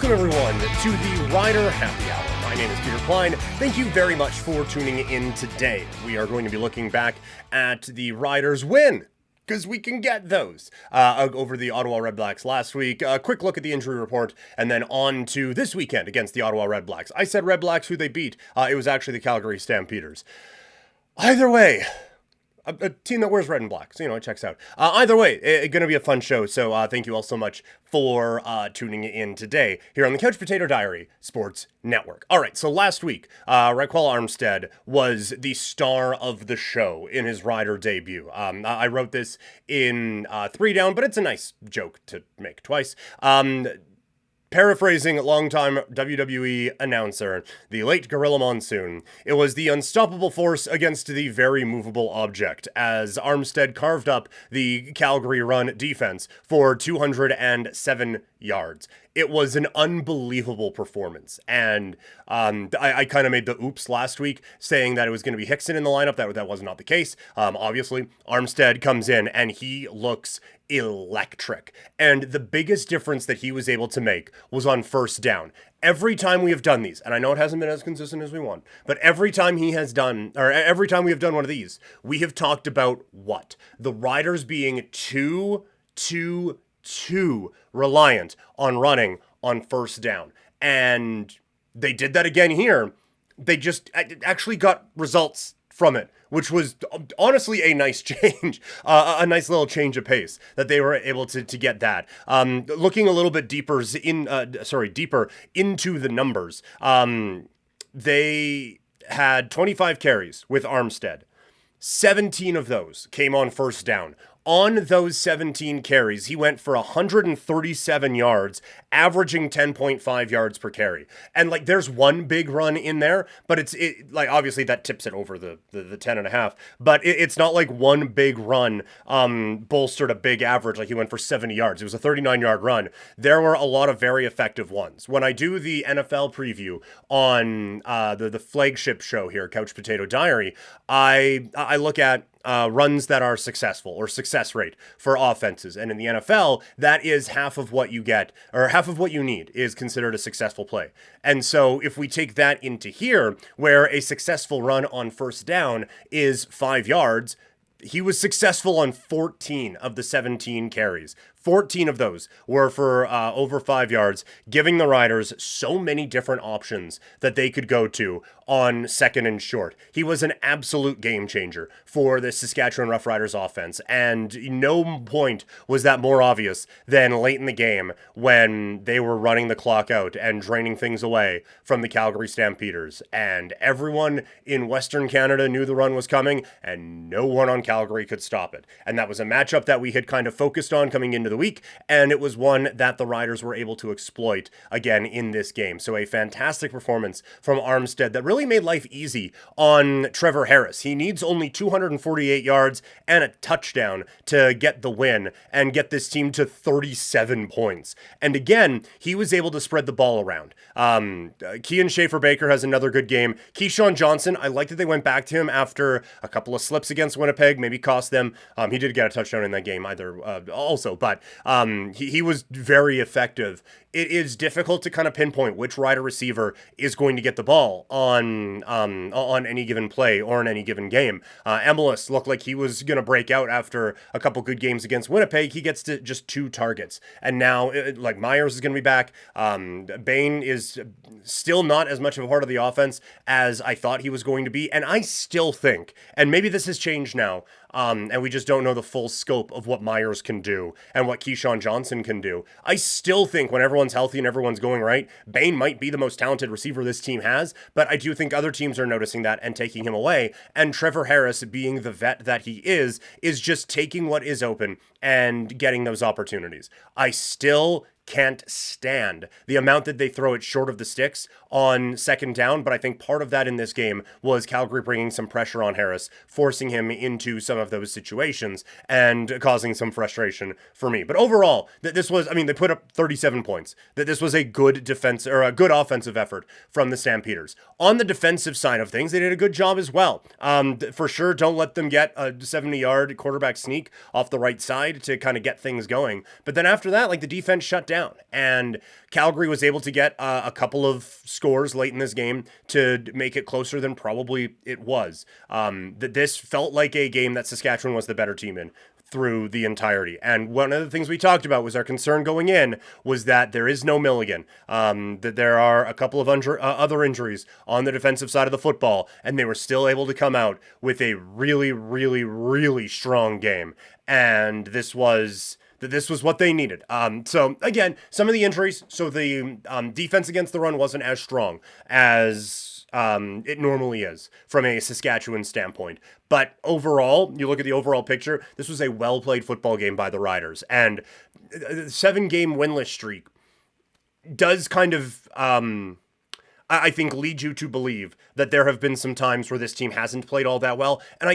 Welcome everyone to the Rider Happy Hour. My name is Peter Klein. Thank you very much for tuning in today. We are going to be looking back at the Riders' win, because we can get those, over the Ottawa REDBLACKS last week. A quick look at the injury report, and then on to this weekend against the Ottawa REDBLACKS. I said REDBLACKS who they beat. It was actually the Calgary Stampeders. Either way, a team that wears red and black, so, it checks out. Either way, it's going to be a fun show, so thank you all so much for tuning in today here on the Couch Potato Diary Sports Network. All right, so last week, Ryquell Armstead was the star of the show in his Rider debut. I wrote this in 3 down, but it's a nice joke to make twice. Paraphrasing longtime WWE announcer, the late Gorilla Monsoon, it was the unstoppable force against the very movable object, as Armstead carved up the Calgary run defense for 207 yards. It was an unbelievable performance, and I kind of made the oops last week, saying that it was going to be Hickson in the lineup. That was not the case. Obviously, Armstead comes in, and he looks electric. And the biggest difference that he was able to make was on first down. Every time we have done these, and I know it hasn't been as consistent as we want, but every time we have done one of these, we have talked about what? The Riders being too reliant on running on first down. And they did that again here. They just actually got results from it, which was honestly a nice change, a nice little change of pace that they were able to get that. Looking a little bit deeper into the numbers, they had 25 carries with Armstead. 17 of those came on first down. On those 17 carries, he went for 137 yards, averaging 10.5 yards per carry. And there's one big run in there, but it's obviously that tips it over the 10.5. But it's not like one big run bolstered a big average. He went for 70 yards. It was a 39-yard run. There were a lot of very effective ones. When I do the NFL preview on the flagship show here, Couch Potato Diary, I look at runs that are successful, or success rate for offenses. And in the NFL, that is half of what you get, or half of what you need is considered a successful play. And so if we take that into here, where a successful run on first down is 5 yards, he was successful on 14 of the 17 carries. 14 of those were for over 5 yards, giving the Riders so many different options that they could go to on second and short. He was an absolute game changer for the Saskatchewan Roughriders offense, and no point was that more obvious than late in the game when they were running the clock out and draining things away from the Calgary Stampeders. And everyone in Western Canada knew the run was coming, and no one on Calgary could stop it. And that was a matchup that we had kind of focused on coming into the week, and it was one that the Riders were able to exploit again in this game. So a fantastic performance from Armstead that really made life easy on Trevor Harris. He needs only 248 yards and a touchdown to get the win and get this team to 37 points. And again, he was able to spread the ball around. Kean Schaefer-Baker has another good game. Keyshawn Johnson, I like that they went back to him after a couple of slips against Winnipeg, maybe cost them. He did get a touchdown in that game also, but he was very effective. It is difficult to kind of pinpoint which Rider receiver is going to get the ball on any given play or in any given game. Emelis looked like he was going to break out after a couple good games against Winnipeg. He gets to just 2 targets. And now, Myers is going to be back. Bain is still not as much of a part of the offense as I thought he was going to be. And I still think, and maybe this has changed now, and we just don't know the full scope of what Myers can do and what Keyshawn Johnson can do. I still think when everyone's healthy and everyone's going right, Bain might be the most talented receiver this team has, but I do think other teams are noticing that and taking him away. And Trevor Harris, being the vet that he is just taking what is open and getting those opportunities. I still can't stand the amount that they throw it short of the sticks on second down, but I think part of that in this game was Calgary bringing some pressure on Harris, forcing him into some of those situations and causing some frustration for me. But overall, this was, they put up 37 points. That this was a good defense or a good offensive effort from the Stampeders. On the defensive side of things, they did a good job as well. For sure, don't let them get a 70-yard quarterback sneak off the right side to kind of get things going. But then after that, the defense shut down. down. And Calgary was able to get a couple of scores late in this game to make it closer than probably it was. This felt like a game that Saskatchewan was the better team in through the entirety. And one of the things we talked about was our concern going in was that there is no Milligan, that there are a couple of other injuries on the defensive side of the football, and they were still able to come out with a really, really, really strong game. And this was what they needed. So again, some of the injuries, so the defense against the run wasn't as strong as it normally is from a Saskatchewan standpoint. But overall, you look at the overall picture, this was a well-played football game by the Riders. And the 7-game winless streak does kind of, I think, lead you to believe that there have been some times where this team hasn't played all that well. And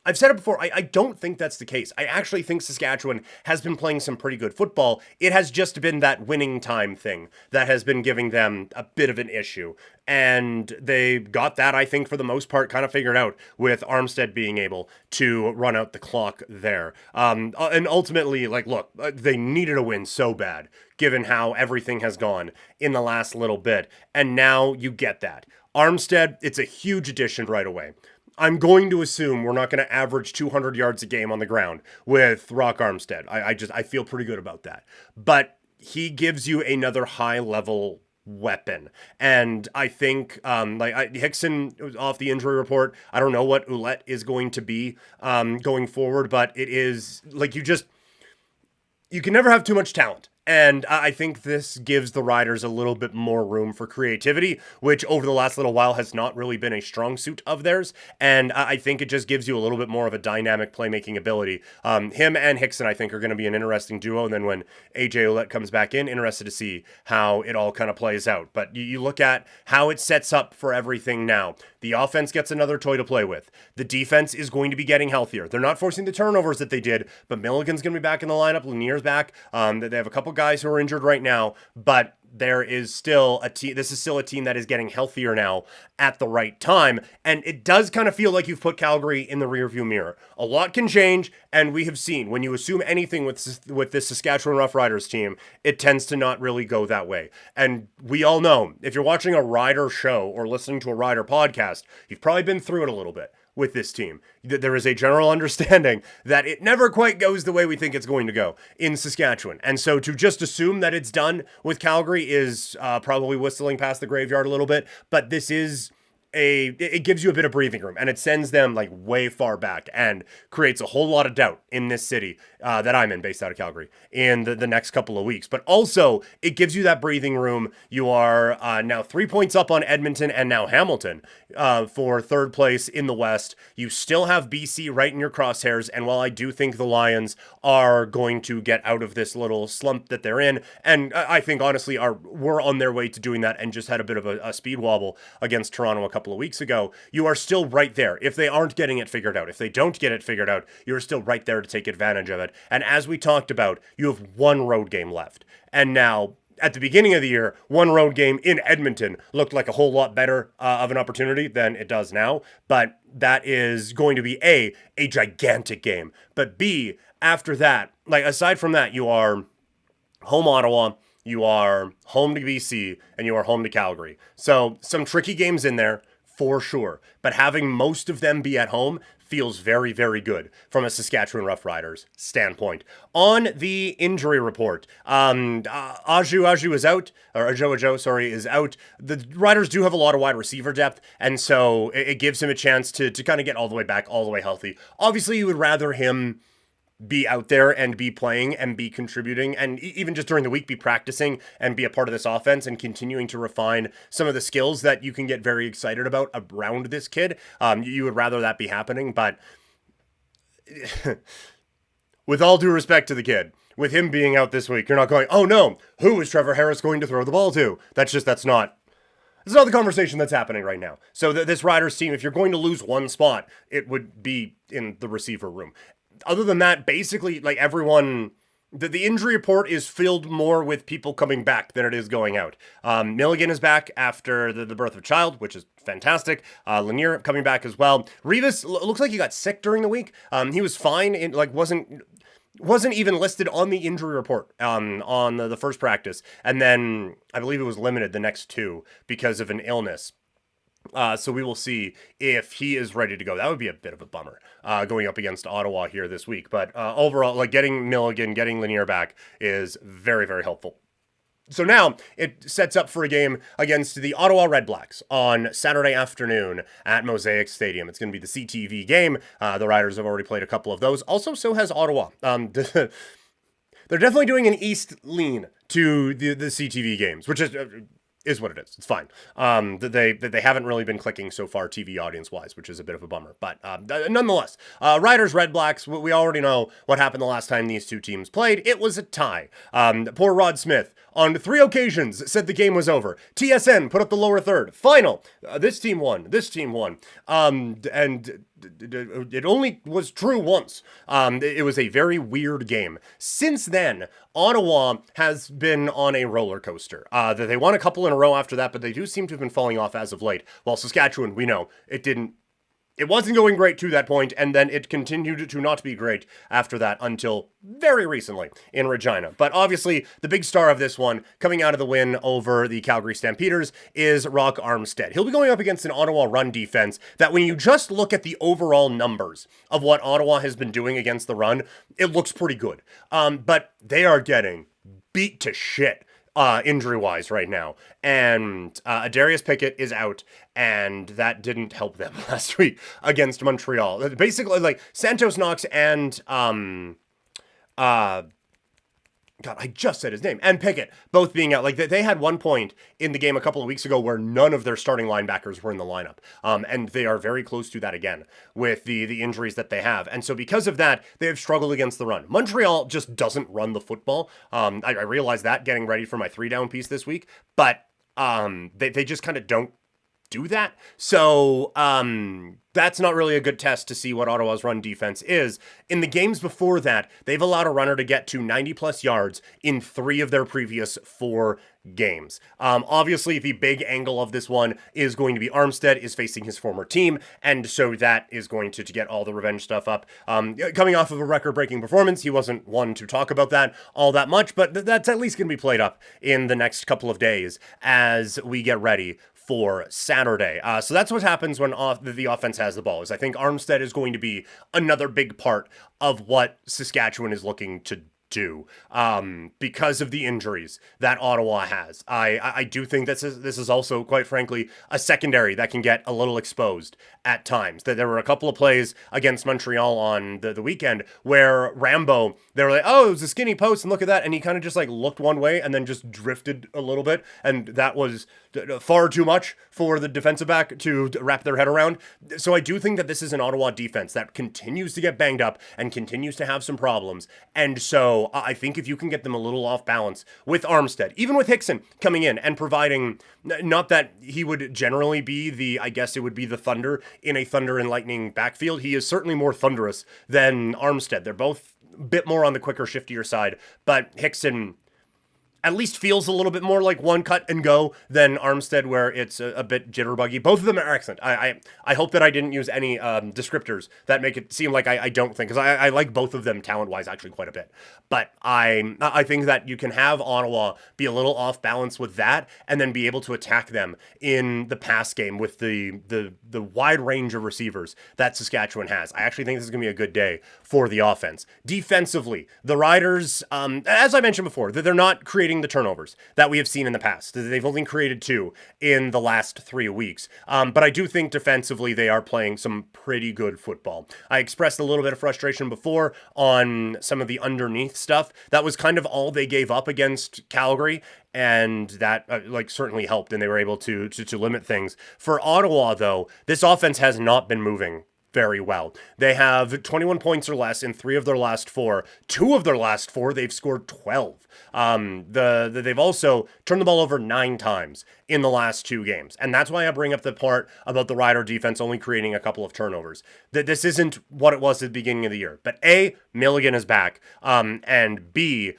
I've said it before, I don't think that's the case. I actually think Saskatchewan has been playing some pretty good football. It has just been that winning time thing that has been giving them a bit of an issue. And they got that, I think, for the most part, kind of figured out with Armstead being able to run out the clock there. And ultimately, look, they needed a win so bad, given how everything has gone in the last little bit. And now you get that. Armstead, it's a huge addition right away. I'm going to assume we're not going to average 200 yards a game on the ground with Ryquell Armstead. I feel pretty good about that. But he gives you another high-level weapon. And I think, Hickson was off the injury report. I don't know what Ouellette is going to be going forward, but it is, you can never have too much talent. And I think this gives the Riders a little bit more room for creativity, which over the last little while has not really been a strong suit of theirs. And I think it just gives you a little bit more of a dynamic playmaking ability. Him and Hickson, I think, are going to be an interesting duo. And then when AJ Ouellette comes back in, interested to see how it all kind of plays out. But you look at how it sets up for everything now. The offense gets another toy to play with. The defense is going to be getting healthier. They're not forcing the turnovers that they did, but Milligan's going to be back in the lineup. Lanier's back. They have a couple guys who are injured right now, but there is still a team. This is still a team that is getting healthier now at the right time. And it does kind of feel like you've put Calgary in the rearview mirror. A lot can change. And we have seen when you assume anything with this Saskatchewan Roughriders team, it tends to not really go that way. And we all know if you're watching a Rider show or listening to a Rider podcast, you've probably been through it a little bit with this team. There is a general understanding that it never quite goes the way we think it's going to go in Saskatchewan. And so to just assume that it's done with Calgary is probably whistling past the graveyard a little bit, but this is it gives you a bit of breathing room, and it sends them way far back and creates a whole lot of doubt in this city that I'm in, based out of Calgary, in the next couple of weeks. But also, it gives you that breathing room. You are now 3 points up on Edmonton and now Hamilton for third place in the West. You still have BC right in your crosshairs, and while I do think the Lions are going to get out of this little slump that they're in, and I think honestly were on their way to doing that and just had a bit of a speed wobble against Toronto a couple of weeks ago, you are still right there. If they aren't getting it figured out, if they don't get it figured out, you're still right there to take advantage of it. And as we talked about, you have one road game left. And now, at the beginning of the year, one road game in Edmonton looked like a whole lot better of an opportunity than it does now. But that is going to be a gigantic game. But B, after that, aside from that, you are home Ottawa, you are home to BC, and you are home to Calgary. So some tricky games in there, for sure. But having most of them be at home feels very, very good from a Saskatchewan Roughriders standpoint. On the injury report, Ajo is out, or Ajo, is out. The Riders do have a lot of wide receiver depth, and so it gives him a chance to kind of get all the way back, all the way healthy. Obviously, you would rather him be out there and be playing and be contributing, and even just during the week be practicing and be a part of this offense and continuing to refine some of the skills that you can get very excited about around this kid. You would rather that be happening, but with all due respect to the kid, with him being out this week, you're not going, oh no, who is Trevor Harris going to throw the ball to? That's not the conversation that's happening right now. So this Riders team, if you're going to lose one spot, it would be in the receiver room. Other than that, basically, everyone, the injury report is filled more with people coming back than it is going out. Milligan is back after the birth of a child, which is fantastic. Lanier coming back as well. Rivas looks like he got sick during the week. He was fine. It wasn't wasn't even listed on the injury report on the first practice. And then I believe it was limited the next two because of an illness. So we will see if he is ready to go. That would be a bit of a bummer going up against Ottawa here this week. But overall, like getting Milligan, getting Lanier back is very, very helpful. So now it sets up for a game against the Ottawa REDBLACKS on Saturday afternoon at Mosaic Stadium. It's going to be the CTV game. The Riders have already played a couple of those. Also, so has Ottawa. They're definitely doing an East lean to the CTV games, which is what it is. It's fine. They haven't really been clicking so far TV audience wise, which is a bit of a bummer. But nonetheless, Riders, REDBLACKS, we already know what happened the last time these two teams played. It was a tie. Poor Rod Smith, on 3 occasions, said the game was over. TSN put up the lower third. Final. This team won. This team won. And it only was true once. It was a very weird game. Since then, Ottawa has been on a roller coaster. They won a couple in a row after that, but they do seem to have been falling off as of late. While Saskatchewan, we know, it wasn't going great to that point, and then it continued to not be great after that until very recently in Regina. But obviously, the big star of this one, coming out of the win over the Calgary Stampeders, is Ryquell Armstead. He'll be going up against an Ottawa run defense that when you just look at the overall numbers of what Ottawa has been doing against the run, it looks pretty good. But they are getting beat to shit injury-wise right now. And Darius Pickett is out, and that didn't help them last week against Montreal. Basically, like, Santos Knox and God, I just said his name. And Pickett, both being out. Like, they had one point in the game a couple of weeks ago where none of their starting linebackers were in the lineup. And they are very close to that again with the injuries that they have. And so because of that, they have struggled against the run. Montreal just doesn't run the football. I realized that getting ready for my 3-down piece this week. But they just kind of don't do that. So that's not really a good test to see what Ottawa's run defense is. In the games before that, they've allowed a runner to get to 90 plus yards in 3 of their previous 4 games. Obviously, the big angle of this one is going to be Armstead is facing his former team, and so that is going to get all the revenge stuff up. Coming off of a record-breaking performance, he wasn't one to talk about that all that much, but that's at least going to be played up in the next couple of days as we get ready for Saturday. So that's what happens when the offense has the ball. Is I think Armstead is going to be another big part of what Saskatchewan is looking to do because of the injuries that Ottawa has. I do think this is also, quite frankly, a secondary that can get a little exposed at times. That there were a couple of plays against Montreal on the weekend where Rambo, they were like, oh, it was a skinny post and look at that, and he kind of just like looked one way and then just drifted a little bit, and that was far too much for the defensive back to wrap their head around. So I do think that this is an Ottawa defense that continues to get banged up and continues to have some problems, and so I think if you can get them a little off balance with Armstead, even with Hickson coming in and providing, not that he would generally be I guess it would be the Thunder in a Thunder and Lightning backfield. He is certainly more thunderous than Armstead. They're both a bit more on the quicker, shiftier side, but Hickson at least feels a little bit more like one cut and go than Armstead, where it's a bit jitterbuggy. Both of them are excellent. I hope that I didn't use any descriptors that make it seem like I don't think, because I like both of them talent-wise actually quite a bit. But I think that you can have Ottawa be a little off balance with that and then be able to attack them in the pass game with the wide range of receivers that Saskatchewan has. I actually think this is going to be a good day for the offense. Defensively, the Riders, as I mentioned before, they're not creating the turnovers that we have seen in the past. They've only created 2 in the last 3 weeks. But I do think defensively they are playing some pretty good football. I expressed a little bit of frustration before on some of the underneath stuff. That was kind of all they gave up against Calgary, and that certainly helped, and they were able to limit things. For Ottawa, though, this offense has not been moving very well. They have 21 points or less in 3 of their last 4. 2 of their last 4, they've scored 12. They've also turned the ball over 9 times in the last 2 games. And that's why I bring up the part about the Rider defense only creating a couple of turnovers. That this isn't what it was at the beginning of the year. But A, Milligan is back. And B,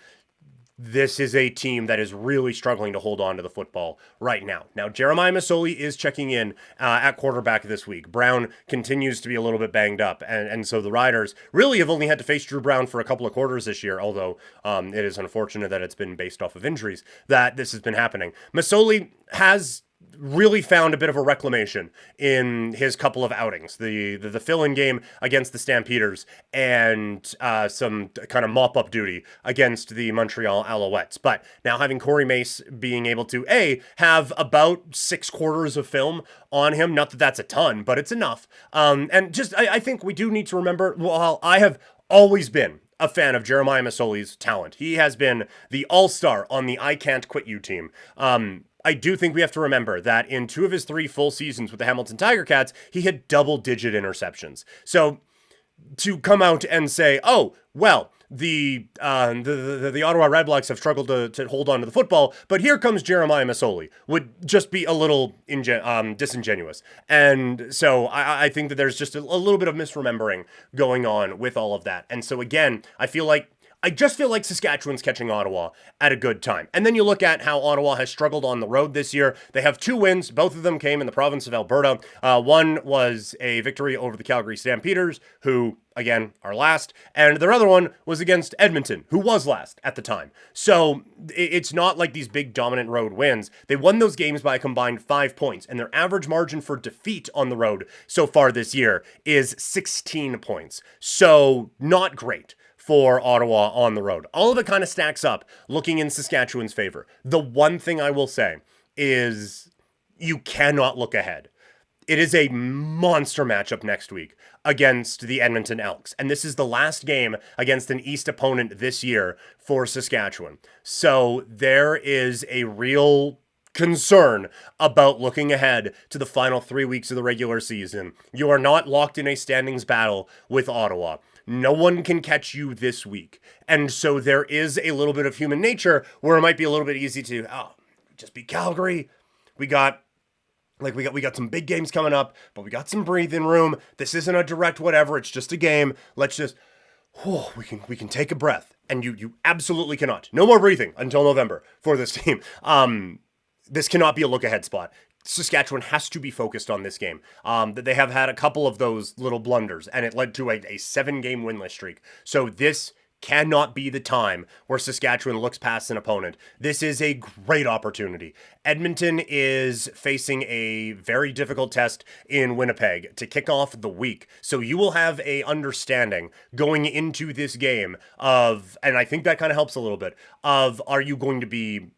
this is a team that is really struggling to hold on to the football right now. Now, Jeremiah Masoli is checking in at quarterback this week. Brown continues to be a little bit banged up, and so the Riders really have only had to face Drew Brown for a couple of quarters this year, although it is unfortunate that it's been based off of injuries that this has been happening. Masoli has really found a bit of a reclamation in his couple of outings. The fill-in game against the Stampeders and some kind of mop-up duty against the Montreal Alouettes. But now having Corey Mace being able to, have about 6 quarters of film on him, not that that's a ton, but it's enough. And just, I think we do need to remember, while I have always been a fan of Jeremiah Masoli's talent, he has been the all-star on the I Can't Quit You team. I do think we have to remember that in 2 of his 3 full seasons with the Hamilton Tiger Cats, he had double-digit interceptions. So to come out and say, oh, well, the Ottawa REDBLACKS have struggled to hold on to the football, but here comes Jeremiah Masoli, would just be a little disingenuous. And so I think that there's just a little bit of misremembering going on with all of that. And so again, I just feel like Saskatchewan's catching Ottawa at a good time. And then you look at how Ottawa has struggled on the road this year. They have 2 wins. Both of them came in the province of Alberta. One was a victory over the Calgary Stampeders, who, again, are last. And their other one was against Edmonton, who was last at the time. So it's not like these big dominant road wins. They won those games by a combined 5 points. And their average margin for defeat on the road so far this year is 16 points. So not great for Ottawa on the road. All of it kind of stacks up looking in Saskatchewan's favor. The one thing I will say is you cannot look ahead. It is a monster matchup next week against the Edmonton Elks. And this is the last game against an East opponent this year for Saskatchewan. So there is a real concern about looking ahead to the final 3 weeks of the regular season. You are not locked in a standings battle with Ottawa. No one can catch you this week. And so there is a little bit of human nature where it might be a little bit easy to, just beat Calgary. We got some big games coming up, but we got some breathing room. This isn't a direct whatever. It's just a game. Let's just, we can take a breath. And you absolutely cannot. No more breathing until November for this team. This cannot be a look-ahead spot. Saskatchewan has to be focused on this game. They have had a couple of those little blunders, and it led to a 7-game winless streak. So this cannot be the time where Saskatchewan looks past an opponent. This is a great opportunity. Edmonton is facing a very difficult test in Winnipeg to kick off the week. So you will have a understanding going into this game of, and I think that kind of helps a little bit, of are you going to be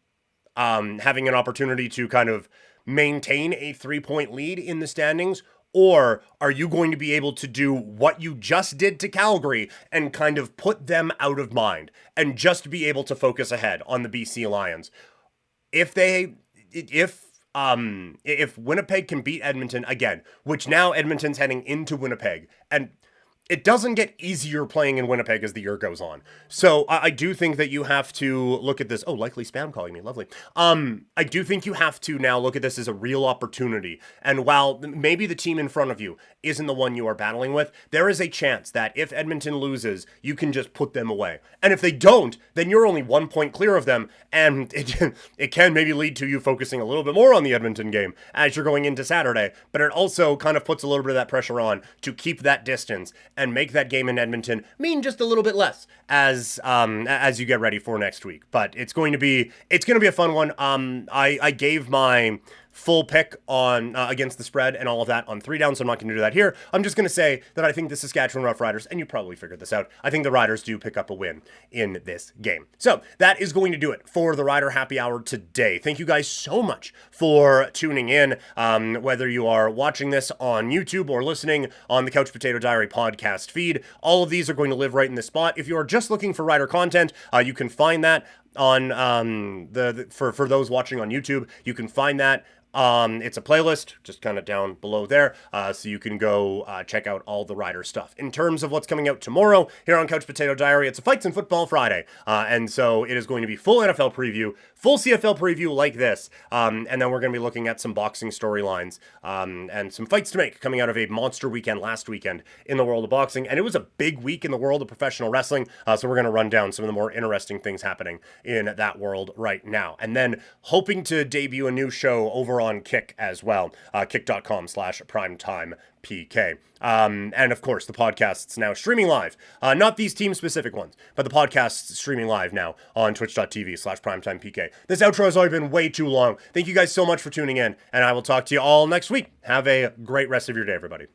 having an opportunity to kind of maintain a 3-point lead in the standings, or are you going to be able to do what you just did to Calgary and kind of put them out of mind and just be able to focus ahead on the BC Lions? If Winnipeg can beat Edmonton again, which now Edmonton's heading into Winnipeg, and it doesn't get easier playing in Winnipeg as the year goes on. So I do think that you have to look at this. Oh, likely spam calling me. Lovely. I do think you have to now look at this as a real opportunity. And while maybe the team in front of you isn't the one you are battling with, there is a chance that if Edmonton loses, you can just put them away. And if they don't, then you're only 1 point clear of them. And it can maybe lead to you focusing a little bit more on the Edmonton game as you're going into Saturday. But it also kind of puts a little bit of that pressure on to keep that distance and make that game in Edmonton mean just a little bit less as you get ready for next week. But it's going to be a fun one. I gave my full pick on against the spread and all of that on 3 down, so I'm not going to do that here. I'm just going to say that I think the Saskatchewan Roughriders, and you probably figured this out, I think the Riders do pick up a win in this game. So that is going to do it for the Rider Happy Hour today. Thank you guys so much for tuning in, whether you are watching this on YouTube or listening on the Couch Potato Diary podcast feed. All of these are going to live right in this spot. If you are just looking for Rider content, you can find that on for those watching on YouTube. You can find that. It's a playlist just kind of down below there, so you can go check out all the Rider stuff. In terms of what's coming out tomorrow here on Couch Potato Diary, it's a Fights and Football Friday, and so it is going to be full NFL preview, full CFL preview like this, and then we're going to be looking at some boxing storylines and some fights to make coming out of a monster weekend last weekend in the world of boxing, and it was a big week in the world of professional wrestling, so we're going to run down some of the more interesting things happening in that world right now. And then hoping to debut a new show over on Kick as well, kick.com/primetimepk. And of course, the podcast's now streaming live. Not these team-specific ones, but the podcast's streaming live now on twitch.tv/primetimepk. This outro has already been way too long. Thank you guys so much for tuning in, and I will talk to you all next week. Have a great rest of your day, everybody.